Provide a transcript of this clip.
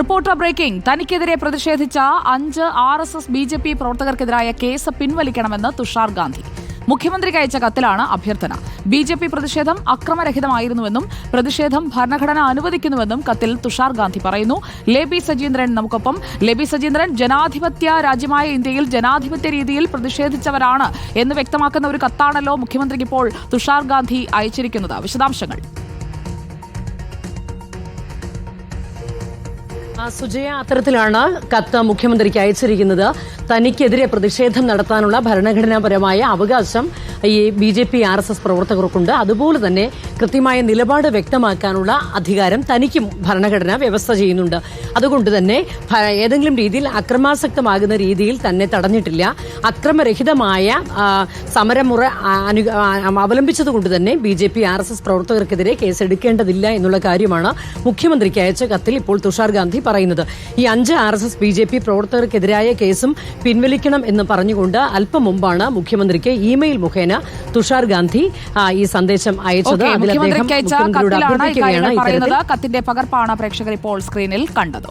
Reporter breaking. തനിക്കെതിരെ പ്രതിഷേധിച്ച 5 RSS BJP പ്രവർത്തകർക്കെതിരായ case പിൻവലിക്കണമെന്ന് തുഷാർ ഗാന്ധി. മുഖ്യമന്ത്രിക്ക് അയച്ച കത്തിലാണ് അഭ്യർത്ഥന. BJP പ്രതിഷേധം അക്രമരഹിതമായിരുന്നുവെന്നും പ്രതിഷേധം ഭരണഘടന അനുവദിക്കുന്നുവെന്നും കത്തിൽ തുഷാർ ഗാന്ധി പറയുന്നു. ലേബി സജീന്ദ്രൻ നമുക്കൊപ്പം. ലേബി സജീന്ദ്രൻ, ജനാധിപത്യ രാജ്യമായ ഇന്ത്യയിൽ ജനാധിപത്യ രീതിയിൽ പ്രതിഷേധിച്ചവരാണ് എന്ന് വ്യക്തമാക്കുന്ന ഒരു കത്താണല്ലോ മുഖ്യമന്ത്രിക്ക് ഇപ്പോൾ തുഷാർ ഗാന്ധി അയച്ചിരിക്കുന്നത്. വിശദാംശങ്ങൾ. സുജയ, അത്തരത്തിലാണ് കത്ത് മുഖ്യമന്ത്രിക്ക് അയച്ചിരിക്കുന്നത്. തനിക്കെതിരെ പ്രതിഷേധം നടത്താനുള്ള ഭരണഘടനാപരമായ അവകാശം ഈ BJP RSS പ്രവർത്തകർക്കുണ്ട്. അതുപോലെ തന്നെ കൃത്യമായ നിലപാട് വ്യക്തമാക്കാനുള്ള അധികാരം തനിക്കും ഭരണഘടന വ്യവസ്ഥ ചെയ്യുന്നുണ്ട്. അതുകൊണ്ട് തന്നെ ഏതെങ്കിലും രീതിയിൽ അക്രമാസക്തമാകുന്ന രീതിയിൽ തന്നെ തടഞ്ഞിട്ടില്ല. അക്രമരഹിതമായ സമരമുറ അവലംബിച്ചതുകൊണ്ട് തന്നെ BJP RSS പ്രവർത്തകർക്കെതിരെ കേസെടുക്കേണ്ടതില്ല എന്നുള്ള കാര്യമാണ് മുഖ്യമന്ത്രിക്ക് അയച്ച കത്തിൽ ഇപ്പോൾ തുഷാർ ഗാന്ധി പറയുന്നത്. ഈ 5 RSS BJP പ്രവർത്തകർക്കെതിരായ കേസും പിൻവലിക്കണം എന്ന് പറഞ്ഞുകൊണ്ട് അല്പം മുമ്പാണ് മുഖ്യമന്ത്രിക്ക് ഇമെയിൽ മുഖേന തുഷാർ ഗാന്ധി ഈ സന്ദേശം അയച്ചത്. കത്തിന്റെ പകർപ്പാണ് പ്രേക്ഷകർ ഇപ്പോൾ സ്ക്രീനിൽ കണ്ടത്.